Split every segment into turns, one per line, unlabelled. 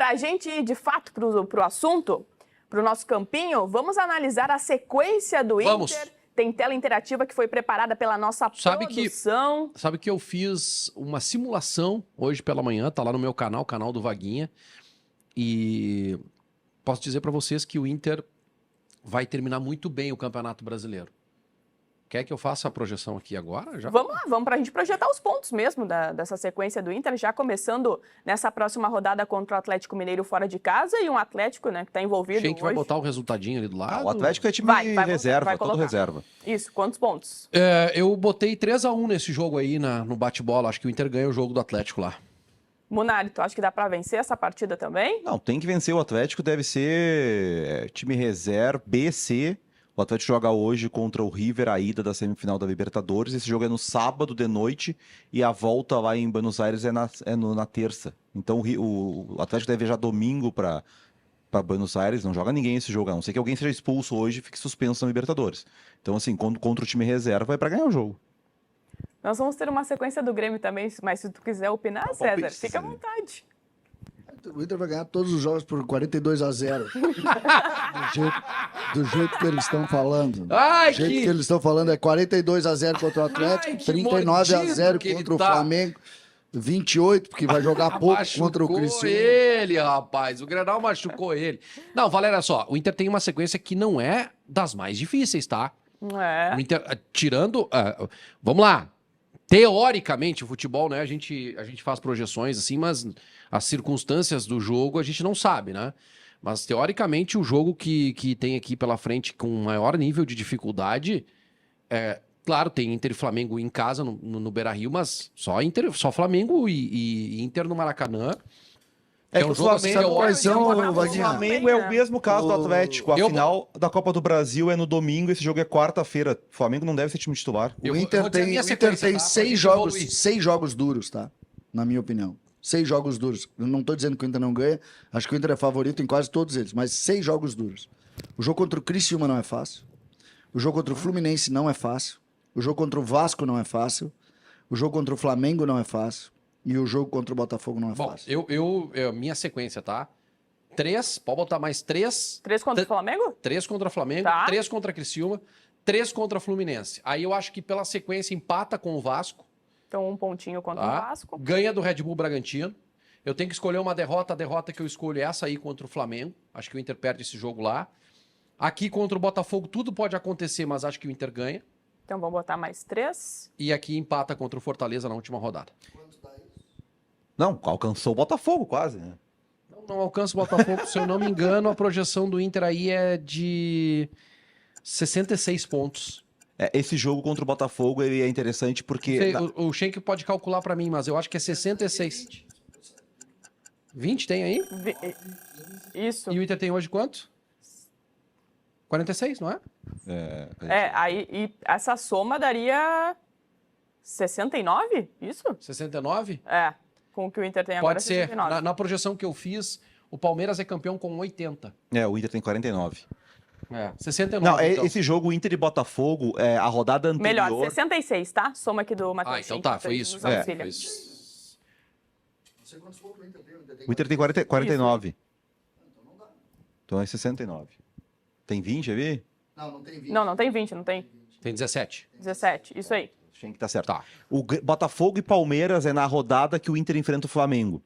Para a gente ir de fato para o assunto, para o nosso campinho, vamos analisar a sequência do Inter. Tem tela interativa que foi preparada pela nossa produção.
Sabe que eu fiz uma simulação hoje pela manhã, tá lá no meu canal, canal do Vaguinha. E posso dizer para vocês que o Inter vai terminar muito bem o Campeonato Brasileiro. Quer que eu faça a projeção aqui agora? Já?
Vamos lá, vamos para a gente projetar os pontos mesmo dessa sequência do Inter, já começando nessa próxima rodada contra o Atlético Mineiro fora de casa e um Atlético, né, que está envolvido
Quem que vai
hoje.
botar o resultadinho ali do lado?
O Atlético é time reserva, todo reserva.
Isso, quantos pontos?
Eu botei 3-1 nesse jogo aí no bate-bola. Acho que o Inter ganha o jogo do Atlético lá.
Munari, tu acha que dá para vencer essa partida também?
Não, tem que vencer o Atlético, deve ser time reserva, B, C. O Atlético joga hoje contra o River, a ida da semifinal da Libertadores. Esse jogo é no sábado de noite e a volta lá em Buenos Aires é na terça. Então o Atlético deve viajar domingo para Buenos Aires. Não joga ninguém esse jogo, a não ser que alguém seja expulso hoje e fique suspenso na Libertadores. Então, assim, contra o time reserva é para ganhar o jogo.
Nós vamos ter uma sequência do Grêmio também, mas se tu quiser opinar, César, fica à vontade.
O Inter vai ganhar todos os jogos por 42-0. do jeito que eles estão falando.
Ai,
do jeito que eles estão falando é 42-0 contra o Atlético, 39-0 contra o Flamengo, 28, porque vai jogar pouco contra o Criciúma.
Ele, rapaz. O Grenal machucou ele. Não, Valéria, só. O Inter tem uma sequência que não é das mais difíceis, tá? O Inter, tirando... vamos lá. Teoricamente, o futebol, né, a gente faz projeções assim, mas as circunstâncias do jogo a gente não sabe, né? Mas, teoricamente, o jogo que tem aqui pela frente com maior nível de dificuldade, claro, tem Inter e Flamengo em casa, no Beira-Rio, mas só Flamengo e Inter no Maracanã.
É que o Flamengo é o mesmo caso do Atlético. A final da Copa do Brasil é no domingo, esse jogo é quarta-feira. O Flamengo não deve ser time titular.
O Inter tem 6 jogos duros, tá? Na minha opinião. 6 jogos duros. Eu não tô dizendo que o Inter não ganha. Acho que o Inter é favorito em quase todos eles, mas 6 jogos duros. O jogo contra o Criciúma não é fácil. O jogo contra o Fluminense não é fácil. O jogo contra o Vasco não é fácil. O jogo contra o Flamengo não é fácil. E o jogo contra o Botafogo não é fácil.
Minha sequência, tá? 3, pode botar mais 3.
3 contra o Flamengo?
3 contra o Flamengo,
tá.
3 contra a Criciúma, 3 contra o Fluminense. Aí eu acho que pela sequência empata com o Vasco.
Então 1 pontinho contra o Vasco.
Ganha do Red Bull Bragantino. Eu tenho que escolher uma derrota. A derrota que eu escolho é essa aí contra o Flamengo. Acho que o Inter perde esse jogo lá. Aqui contra o Botafogo tudo pode acontecer, mas acho que o Inter ganha.
Então vamos botar mais 3.
E aqui empata contra o Fortaleza na última rodada.
Não, alcançou o Botafogo quase, né?
Não alcança o Botafogo, se eu não me engano, a projeção do Inter aí é de 66 pontos.
Esse jogo contra o Botafogo ele é interessante porque...
O Schenck pode calcular pra mim, mas eu acho que é 66. 20 tem aí?
Isso.
E o Inter tem hoje quanto? 46, não é?
Aí essa soma daria 69, isso?
69?
Com o que o Inter tem agora,
pode ser.
69.
Na projeção que eu fiz, o Palmeiras é campeão com 80.
O Inter tem 49.
69.
Não, então. Esse jogo Inter e Botafogo, a rodada anterior...
Melhor, 66, tá? Soma aqui do Matheus.
Então tá, foi isso.
Foi
isso.
O Inter tem 49. Então é 69. Tem 20 ali?
Não tem 20.
Não tem 20, não tem.
Tem 17.
17, isso aí.
Tem que tá certo. Tá. O Botafogo e Palmeiras é na rodada que o Inter enfrenta o Flamengo.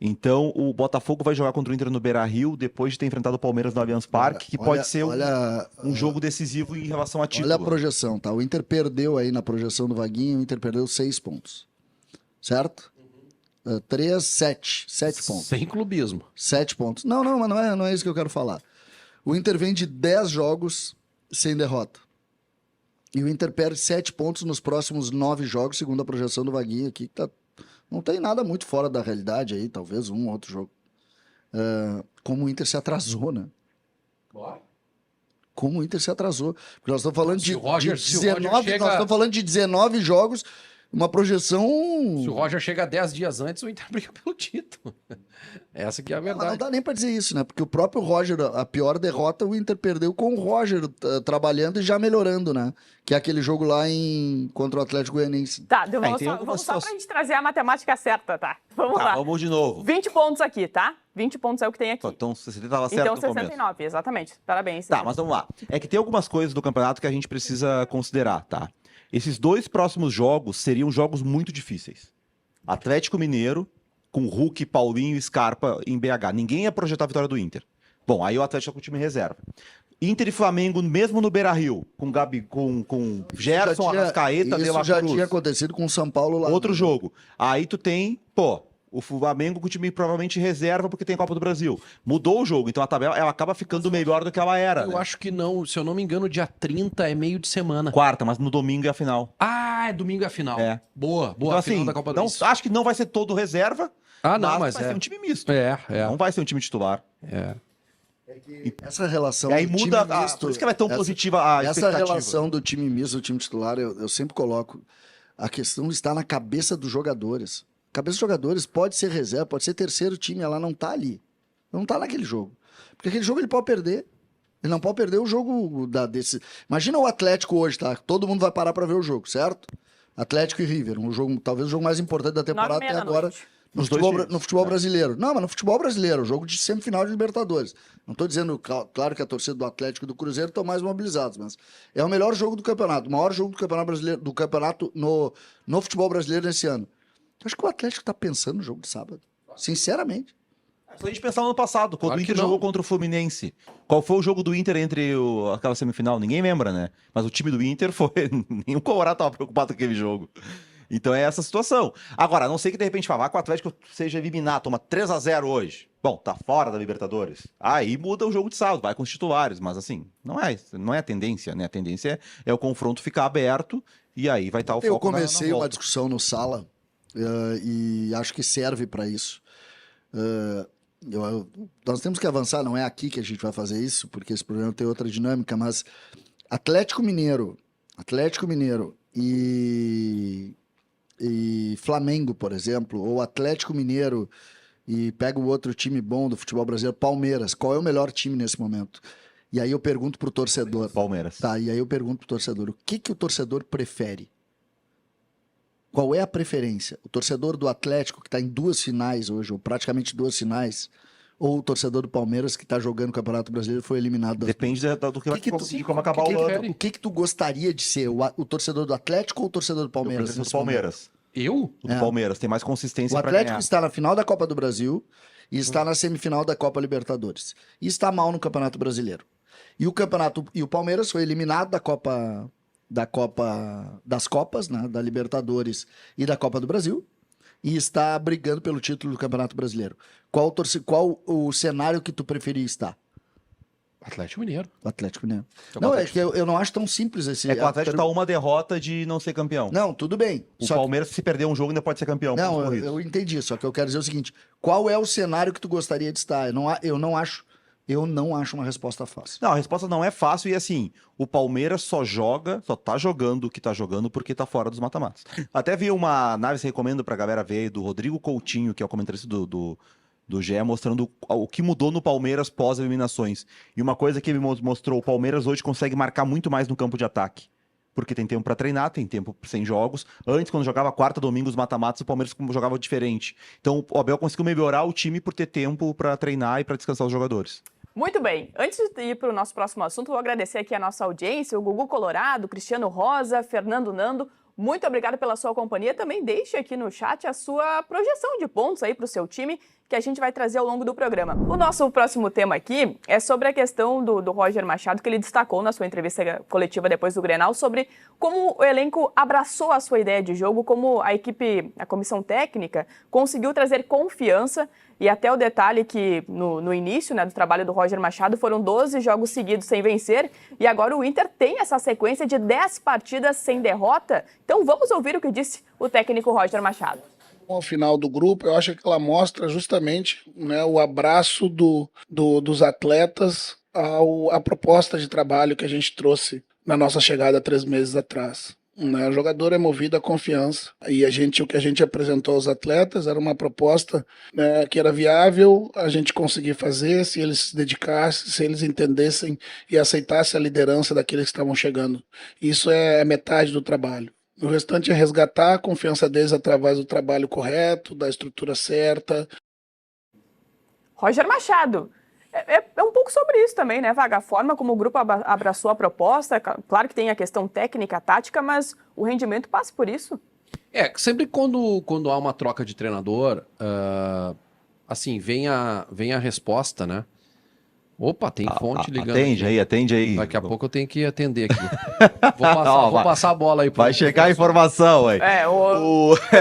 Então, o Botafogo vai jogar contra o Inter no Beira-Rio, depois de ter enfrentado o Palmeiras no Allianz Parque, que pode ser um jogo decisivo em relação a título.
Olha a projeção, tá? O Inter perdeu aí na projeção do Vaguinho, o Inter perdeu 6 pontos. Certo? 3, 7. 7 pontos.
Sem clubismo.
7 pontos. Não, mas não é isso que eu quero falar. O Inter vem de 10 jogos sem derrota. E o Inter perde 7 pontos nos próximos 9 jogos, segundo a projeção do Vaguinho aqui, que não tem nada muito fora da realidade aí, talvez um ou outro jogo. Como o Inter se atrasou, né? Como o Inter se atrasou. Porque nós estamos falando de 19 jogos uma projeção...
Se o Roger chega 10 dias antes, o Inter briga pelo título. Essa que é a verdade.
Não dá nem pra dizer isso, né? Porque o próprio Roger, a pior derrota, o Inter perdeu com o Roger trabalhando e já melhorando, né? Que é aquele jogo lá contra o Atlético Goianiense.
Tá, vamos só pra gente trazer a matemática certa, tá? Vamos lá.
Vamos de novo.
20 pontos aqui, tá? 20 pontos é o que tem aqui.
Então, você estava certo
então,
no começo.
69, exatamente. Parabéns.
Tá, mas vamos lá. É que tem algumas coisas do campeonato que a gente precisa considerar, tá? Esses 2 próximos jogos seriam jogos muito difíceis. Atlético Mineiro, com Hulk, Paulinho e Scarpa em BH. Ninguém ia projetar a vitória do Inter. Bom, aí o Atlético com o time reserva. Inter e Flamengo, mesmo no Beira-Rio, com Gabi, com Gerson, Arrascaeta, De La Cruz.
Isso já tinha acontecido com o São Paulo lá.
Outro jogo. Aí tu tem, o Flamengo com o time provavelmente reserva porque tem Copa do Brasil. Mudou o jogo, então a tabela ela acaba ficando melhor do que ela era.
Eu acho que não, se eu não me engano, dia 30 é meio de semana.
Quarta, mas no domingo é a final.
Ah, é domingo é a final.
É.
Boa,
Então,
a final
assim,
da Copa do
não,
Brasil.
acho que não vai ser todo reserva, mas vai ser um time misto. Não vai ser um time titular.
Essa relação
E aí
do
muda,
time misto,
por isso que ela é tão positiva a
essa
expectativa.
relação do time misto, do time titular, eu sempre coloco, a questão está na cabeça dos jogadores. A cabeça dos jogadores pode ser reserva, pode ser terceiro time, ela não tá ali. Não tá naquele jogo. Porque aquele jogo ele pode perder. Ele não pode perder o jogo desse. Imagina o Atlético hoje, tá? Todo mundo vai parar para ver o jogo, certo? Atlético e River, talvez o jogo mais importante da temporada até agora. No futebol brasileiro. Não, mas no futebol brasileiro, jogo de semifinal de Libertadores. Não estou dizendo, claro que a torcida do Atlético e do Cruzeiro estão mais mobilizados, mas é o melhor jogo do campeonato, o maior jogo do campeonato brasileiro, do campeonato no futebol brasileiro nesse ano. Eu acho que o Atlético está pensando no jogo de sábado. Sinceramente.
Se a gente pensar no ano passado, quando o Inter jogou contra o Fluminense, qual foi o jogo do Inter entre aquela semifinal? Ninguém lembra, né? Mas o time do Inter foi... Nenhum Colorado estava preocupado com aquele jogo. Então é essa situação. Agora, a não sei que de repente falar que o Atlético seja eliminado, toma 3-0 hoje. Bom, tá fora da Libertadores. Aí muda o jogo de sábado, vai com os titulares. Mas assim, não é a tendência, né? A tendência é o confronto ficar aberto e aí vai estar o foco na volta.
Eu comecei uma discussão no Sala e acho que serve para isso. Nós temos que avançar, não é aqui que a gente vai fazer isso, porque esse programa tem outra dinâmica, mas Atlético Mineiro e Flamengo, por exemplo, ou Atlético Mineiro e pega o outro time bom do futebol brasileiro, Palmeiras, qual é o melhor time nesse momento? E aí eu pergunto pro torcedor.
Palmeiras.
Tá, e aí eu pergunto pro torcedor, o que o torcedor prefere? Qual é a preferência? O torcedor do Atlético, que está em 2 finais hoje, ou praticamente 2 finais, ou o torcedor do Palmeiras, que está jogando o Campeonato Brasileiro, foi eliminado?
Depende do que vai conseguir, como acabar o ano.
O que tu gostaria de ser? O torcedor do Atlético ou o torcedor do Palmeiras?
Eu prefiro do Palmeiras.
Eu?
O do Palmeiras, tem mais consistência para ganhar.
O Atlético está na final da Copa do Brasil e está na semifinal da Copa Libertadores. E está mal no Campeonato Brasileiro. E o Palmeiras foi eliminado das Copas, né, da Libertadores e da Copa do Brasil, e está brigando pelo título do Campeonato Brasileiro. Qual o cenário que tu preferia estar?
Atlético Mineiro.
O Atlético Mineiro. Não, é que eu não acho tão simples esse...
É que o Atlético está uma derrota de não ser campeão.
Não, tudo bem.
O Palmeiras, se perder um jogo, ainda pode ser campeão.
Não, eu entendi, só que eu quero dizer o seguinte, qual é o cenário que tu gostaria de estar? Eu não acho uma resposta fácil.
Não, a resposta não é fácil e assim, o Palmeiras só tá jogando o que tá jogando porque tá fora dos mata-matas. Até vi uma análise, recomendo pra galera ver, do Rodrigo Coutinho, que é o comentarista do GE, mostrando o que mudou no Palmeiras pós-eliminações. E uma coisa que ele mostrou, o Palmeiras hoje consegue marcar muito mais no campo de ataque. Porque tem tempo pra treinar, tem tempo sem jogos. Antes, quando jogava quarta, domingo, os mata-matas, o Palmeiras jogava diferente. Então, o Abel conseguiu melhorar o time por ter tempo pra treinar e pra descansar os jogadores.
Muito bem. Antes de ir para o nosso próximo assunto, vou agradecer aqui a nossa audiência, o Gugu Colorado, Cristiano Rosa, Fernando Nando. Muito obrigada pela sua companhia. Também deixe aqui no chat a sua projeção de pontos aí para o seu time, que a gente vai trazer ao longo do programa. O nosso próximo tema aqui é sobre a questão do Roger Machado, que ele destacou na sua entrevista coletiva depois do Grenal, sobre como o elenco abraçou a sua ideia de jogo, como a equipe, a comissão técnica, conseguiu trazer confiança. E até o detalhe que no início, né, do trabalho do Roger Machado foram 12 jogos seguidos sem vencer e agora o Inter tem essa sequência de 10 partidas sem derrota. Então vamos ouvir o que disse o técnico Roger Machado.
Ao final do grupo, eu acho que ela mostra justamente, né, o abraço dos atletas à proposta de trabalho que a gente trouxe na nossa chegada 3 meses atrás. Né? O jogador é movido à confiança. E o que a gente apresentou aos atletas era uma proposta, né, que era viável a gente conseguir fazer se eles se dedicassem, se eles entendessem e aceitassem a liderança daqueles que estavam chegando. Isso é metade do trabalho. O restante é resgatar a confiança deles através do trabalho correto, da estrutura certa.
Roger Machado. É um pouco sobre isso também, né, Vaga? A forma como o grupo abraçou a proposta, claro que tem a questão técnica, tática, mas o rendimento passa por isso.
Sempre quando há uma troca de treinador, assim, vem a resposta, né? Opa, tem fonte ligando.
Atende aí.
Daqui a pouco eu tenho que atender aqui. Vou passar a bola aí.
Vai chegar a informação, ué.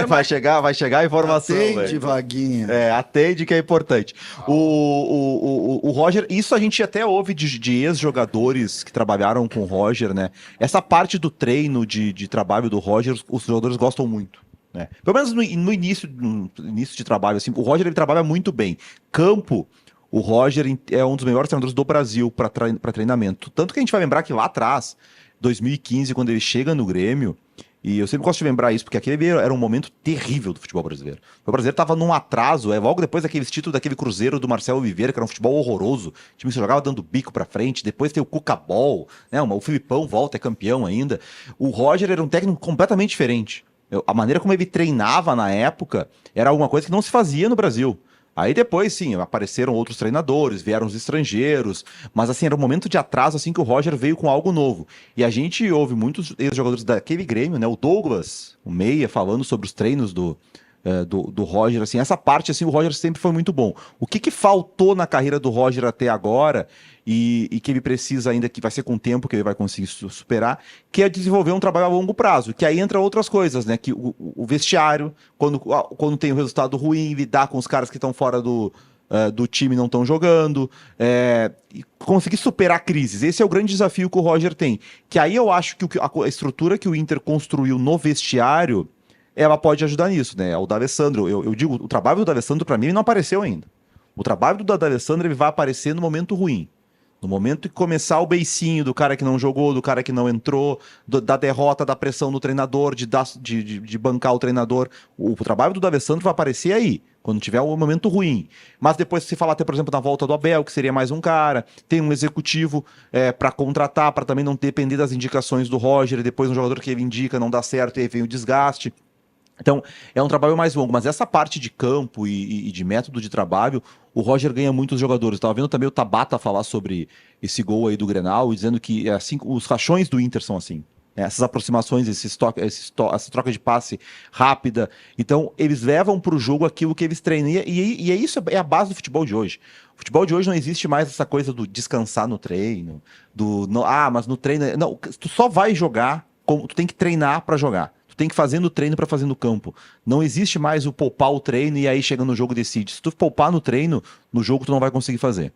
Vai chegar a informação,
Atende, Vaguinha.
Atende que é importante. O Roger, isso a gente até ouve de ex-jogadores que trabalharam com o Roger, né? Essa parte do treino de trabalho do Roger, os jogadores gostam muito. Né? Pelo menos no início de trabalho, assim, o Roger ele trabalha muito bem. Campo, o Roger é um dos melhores treinadores do Brasil para treinamento. Tanto que a gente vai lembrar que lá atrás, 2015, quando ele chega no Grêmio, e eu sempre gosto de lembrar isso, porque aquele era um momento terrível do futebol brasileiro. O brasileiro estava num atraso, logo depois daquele título daquele Cruzeiro do Marcelo Oliveira, que era um futebol horroroso. O time se jogava dando bico para frente, depois tem o Cucabol, né? O Filipão volta, é campeão ainda. O Roger era um técnico completamente diferente. A maneira como ele treinava na época era alguma coisa que não se fazia no Brasil. Aí depois, sim, apareceram outros treinadores, vieram os estrangeiros, mas assim, era um momento de atraso assim que o Roger veio com algo novo. E a gente ouve muitos ex-jogadores daquele Grêmio, né? O Douglas, o Meia, falando sobre os treinos do Roger, assim, essa parte, assim, o Roger sempre foi muito bom. O que faltou na carreira do Roger até agora e que ele precisa ainda, que vai ser com o tempo que ele vai conseguir superar, que é desenvolver um trabalho a longo prazo, que aí entra outras coisas, né, que o vestiário, quando tem um resultado ruim, lidar com os caras que estão fora do time não estão jogando, e conseguir superar crises. Esse é o grande desafio que o Roger tem, que aí eu acho que a estrutura que o Inter construiu no vestiário, ela pode ajudar nisso, né? O D'Alessandro, eu digo, o trabalho do D'Alessandro para mim ele não apareceu ainda. O trabalho do D'Alessandro ele vai aparecer no momento ruim. No momento que começar o beicinho do cara que não jogou, do cara que não entrou, da derrota, da pressão no treinador, de bancar o treinador. O trabalho do D'Alessandro vai aparecer aí, quando tiver um momento ruim. Mas depois, se falar até, por exemplo, na volta do Abel, que seria mais um cara, tem um executivo para contratar, para também não depender das indicações do Roger, e depois um jogador que ele indica não dá certo, e aí vem o desgaste. Então, é um trabalho mais longo, mas essa parte de campo e de método de trabalho, o Roger ganha muitos jogadores. Estava vendo também o Tabata falar sobre esse gol aí do Grenal, e dizendo que assim, os rachões do Inter são assim. Essas aproximações, essa troca de passe rápida. Então, eles levam para o jogo aquilo que eles treinam. E é isso, é a base do futebol de hoje. O futebol de hoje não existe mais essa coisa do descansar no treino, mas no treino... Não, tu só vai jogar, tu tem que treinar para jogar. Tu tem que fazer no treino para fazer no campo. Não existe mais o poupar o treino e aí chega no jogo decide. Se tu poupar no treino, no jogo tu não vai conseguir fazer.